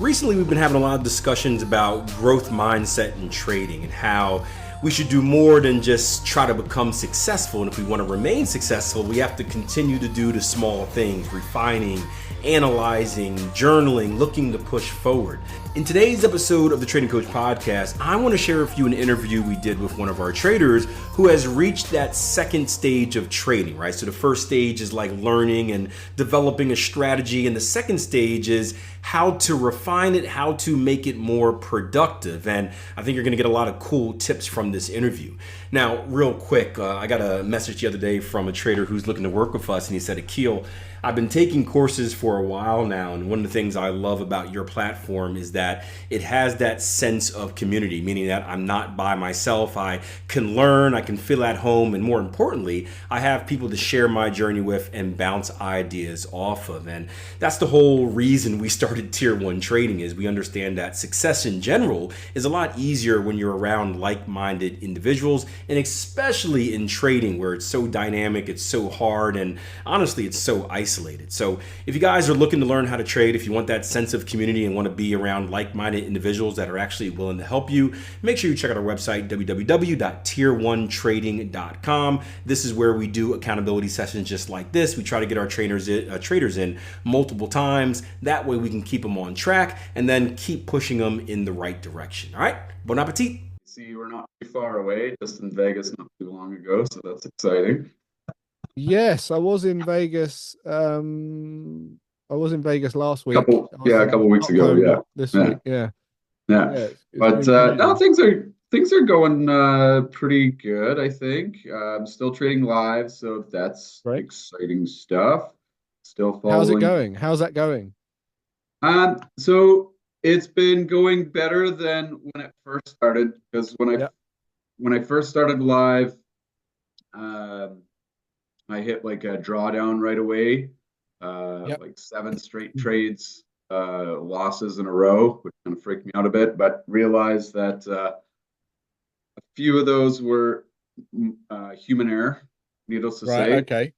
Recently, we've been having a lot of discussions about growth mindset in trading and how we should do more than just try to become successful. And if we want to remain successful, we have to continue to do the small things, refining, analyzing, journaling, looking to push forward. In today's episode of the Trading Coach Podcast, I want to share with you an interview we did with one of our traders who has reached that second stage of trading, right? So the first stage is like learning and developing a strategy, and the second stage is how to refine it, how to make it more productive. And I think you're going to get a lot of cool tips from this interview. Now, real quick, I got a message the other day from a trader who's looking to work with us, and he said, Akil, I've been taking courses for a while now, and one of the things I love about your platform is that it has that sense of community, meaning that I'm not by myself. I can learn, I can feel at home, and more importantly, I have people to share my journey with and bounce ideas off of. And that's the whole reason we started Tier 1 Trading, is we understand that success in general is a lot easier when you're around like-minded individuals, and especially in trading where it's so dynamic, it's so hard, and honestly, it's so isolated. So if you guys are looking to learn how to trade, if you want that sense of community and want to be around like-minded individuals that are actually willing to help you, make sure you check out our website, www.tier1trading.com. This is where we do accountability sessions just like this. We try to get our traders in multiple times. That way we can keep them on track and then keep pushing them in the right direction. All right, bon appetit. See, we're not too far away, just in Vegas not too long ago, so that's exciting. Yes, I was in Vegas. I was in Vegas last week. A couple weeks ago. Yeah, this week. Yeah. But now things are going pretty good. I think I'm still trading live, so that's exciting stuff. Still following. How's it going? How's that going? So it's been going better than when it first started, because when I first started live, I hit like a drawdown right away, like 7 straight trades, losses in a row, which kind of freaked me out a bit, but realized that a few of those were human error, needless to say. Okay.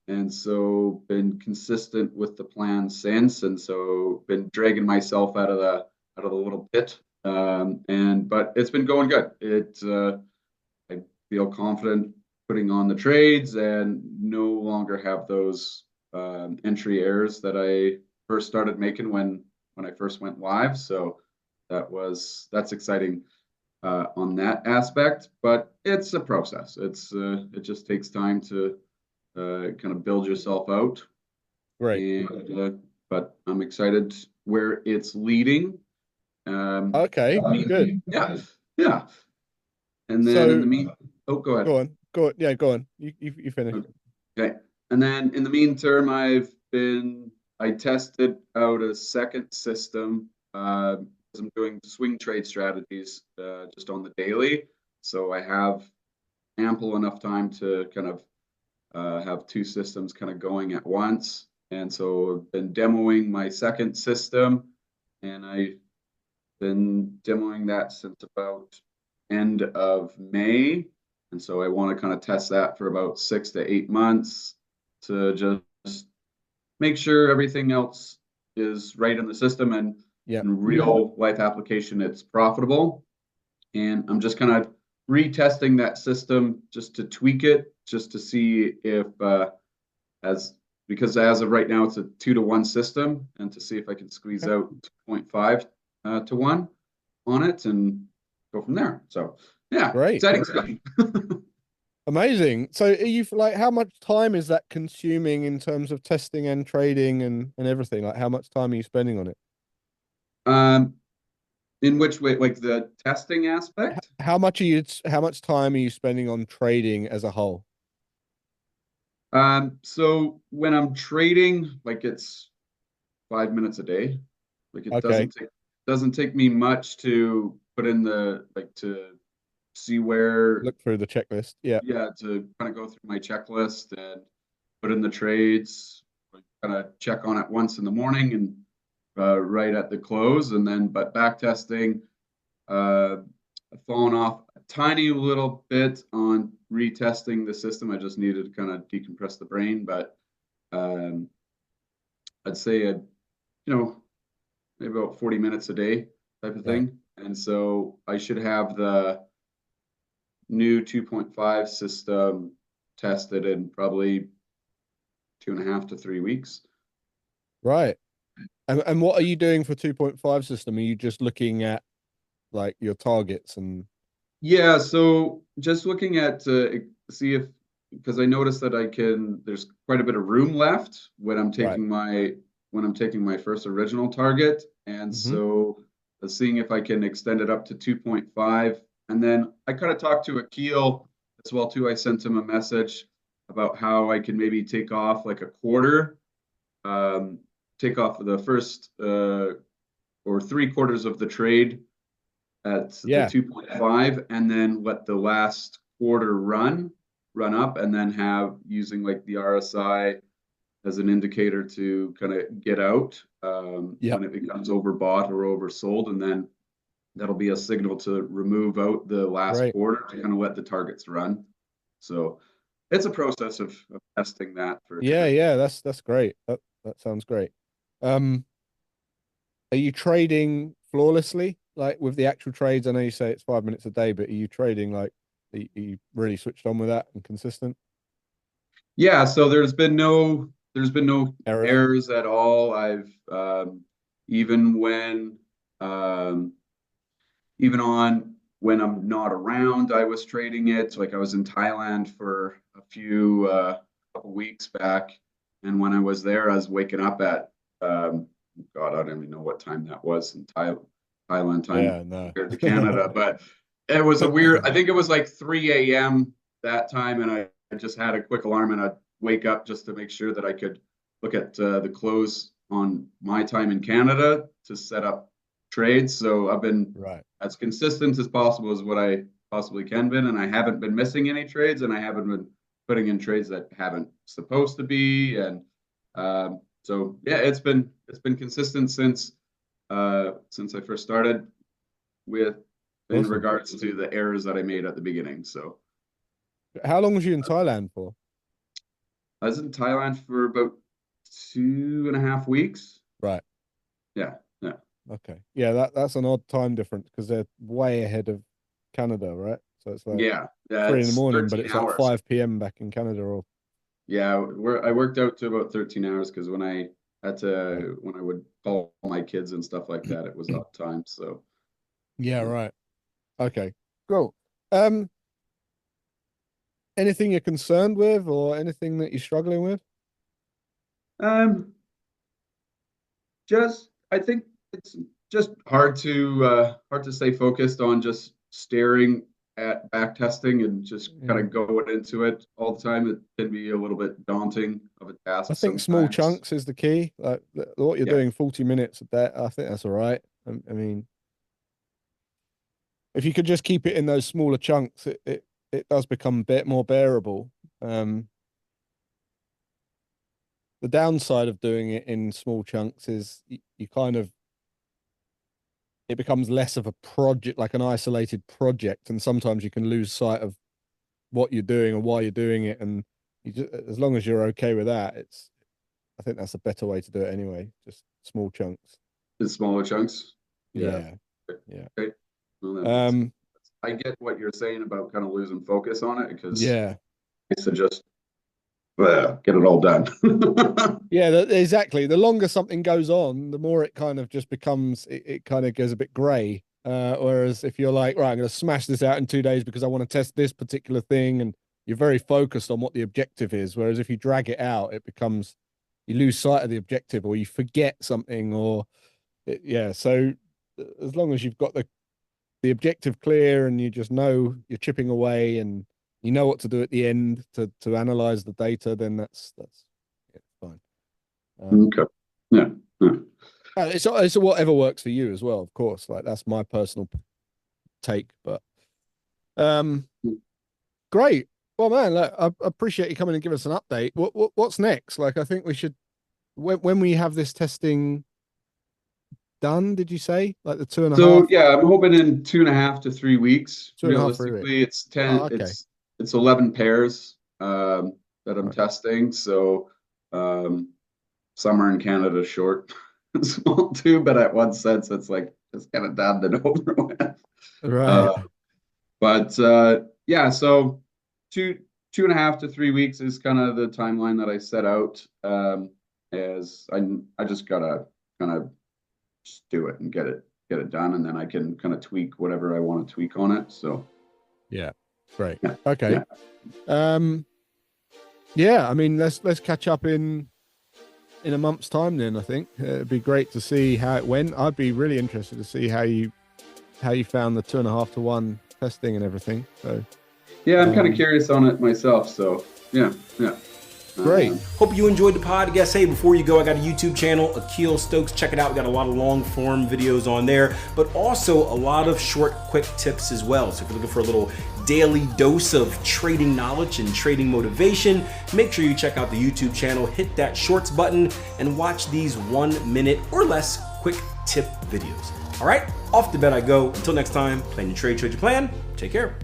And so been consistent with the plan since, and so been dragging myself out of the little pit. But it's been going good. I feel confident putting on the trades and no longer have those entry errors that I first started making when I first went live. So that's exciting on that aspect, but it's a process. It just takes time to kind of build yourself out. Right. But I'm excited where it's leading. Okay, good. Yeah. And then in the meantime, go ahead. Go on. Yeah, go on. You finish. Okay. And then in the meantime, I tested out a second system. I'm doing swing trade strategies just on the daily. So I have ample enough time to kind of have 2 systems kind of going at once. And so I've been demoing my second system, and I've been demoing that since about end of May. And so I want to kind of test that for about 6 to 8 months to just make sure everything else is right in the system, and in real life application, it's profitable. And I'm just kind of retesting that system just to tweak it, just to see if, because as of right now, it's a 2-to-1 system, and to see if I can squeeze out 0.5 to 1 on it and go from there. So yeah, great. Exciting stuff. Amazing. So are you how much time is that consuming in terms of testing and trading and everything? Like, how much time are you spending on it? In which way? Like the testing aspect? How much time are you spending on trading as a whole? So when I'm trading, like, it's 5 minutes a day. Like, it doesn't take me much to put in to see where, look through the checklist. To kind of go through my checklist and put in the trades, kind of check on it once in the morning and right at the close. And then, but back testing, I've fallen off a tiny little bit on retesting the system. I just needed to kind of decompress the brain, but I'd say maybe about 40 minutes a day type of Right. thing. And so I should have the new 2.5 system tested in probably 2.5 to 3 weeks. Right. And what are you doing for 2.5 system? Are you just looking at like your targets and Yeah, so just looking at see if, because I noticed that there's quite a bit of room left when I'm right? taking my first original target, and Hmm. so seeing if I can extend it up to 2.5, and then I kind of talked to Akil as well too. I sent him a message about how I can maybe take off like a quarter, um, take off the first or 3/4 of the trade at the Yeah. 2.5, and then let the last quarter run up, and then have using like the RSI as an indicator to kind of get out Yep. when it becomes overbought or oversold, and then that'll be a signal to remove out the last Great. quarter to kind of let the targets run. So it's a process of testing that for Yeah, sure. yeah, that's great. That sounds great. Um, are you trading flawlessly, like with the actual trades? I know you say it's 5 minutes a day, but are you trading like are you really switched on with that and consistent? Yeah, so there's been no Errors? errors at all. I've even when um, even on when I'm not around, I was trading it. Like I was in Thailand for a few couple weeks back, and when I was there, I was waking up at God, I don't even know what time that was in Thailand time Yeah, no. compared to Canada, but it was a weird. I think it was like 3 a.m. that time, and I just had a quick alarm, and I'd wake up just to make sure that I could look at the close on my time in Canada to set up trades. So I've been Right. as consistent as possible as what I possibly can been, and I haven't been missing any trades, and I haven't been putting in trades that haven't supposed to be, and so yeah, it's been consistent since I first started with in Awesome. regards to the errors that I made at the beginning. So How long was you in Thailand for? I was in Thailand for about 2.5 weeks. Right. Yeah, yeah, Okay. Yeah, that's an odd time difference because they're way ahead of Canada, right? So it's like yeah, yeah. three in the It's morning, but 13 it's like hours. 5 p.m. back in Canada or Yeah, I worked out to about 13 hours because right. when I would call my kids and stuff like that, it was odd time. So Yeah, yeah. right. Okay. Cool. Um, anything you're concerned with or anything that you're struggling with? Um, just I think it's just hard to stay focused on just staring at back testing and just kind Yeah. of going into it all the time. It can be a little bit daunting of a I task think small sometimes. chunks is the key. Like what you're Yeah, doing 40 minutes a day, I think that's all right. I mean, if you could just keep it in those smaller chunks, it does become a bit more bearable. Um, the downside of doing it in small chunks is you kind of it becomes less of a project, like an isolated project, and sometimes you can lose sight of what you're doing and why you're doing it. And as long as you're okay with that, I think that's a better way to do it anyway. Just small chunks. in smaller chunks. Yeah. Yeah, yeah, Okay. Well, that makes sense. um, I get what you're saying about kind of losing focus on it because yeah, it's to just get it all done. yeah. Exactly. The longer something goes on, the more it kind of just becomes. It kind of goes a bit grey. Whereas if you're like, right, I'm going to smash this out in 2 days because I want to test this particular thing, and you're very focused on what the objective is. Whereas if you drag it out, it becomes you lose sight of the objective, or you forget something, or yeah. So as long as you've got the objective clear and you just know you're chipping away and you know what to do at the end to analyze the data, then that's yeah, fine. Okay. Yeah. Yeah. It's whatever works for you as well, of course. Like that's my personal take, but um, great. Well, man, look, I appreciate you coming and give us an update. What's next? Like, I think we should when we have this testing done. Did you say like the two and a So half, yeah, I'm hoping in 2.5 to 3 weeks. 2.5, 3 weeks? Realistically, it's Oh, 10. okay. It's 11 pairs that I'm Right. testing. So summer in Canada is short. small too, but at one sense, it's like just get it done and over with. Right. Yeah, so 2.5 to 3 weeks is kind of the timeline that I set out. As I just gotta kind of just do it and get it done, and then I can kind of tweak whatever I want to tweak on it. So Yeah. Great. yeah, Okay. yeah. Yeah, I mean, let's catch up in a month's time then. I think it'd be great to see how it went. I'd be really interested to see how you found the 2.5 to 1 testing and everything. So Yeah, I'm kind of curious on it myself. So yeah. great. Hope you enjoyed the podcast. Hey, before you go, I got a YouTube channel, Akil Stokes. Check it out. We got a lot of long form videos on there, but also a lot of short, quick tips as well. So if you're looking for a little daily dose of trading knowledge and trading motivation, make sure you check out the YouTube channel, hit that shorts button, and watch these 1 minute or less quick tip videos. All right, off to bed I go. Until next time, plan your trade, trade your plan. Take care.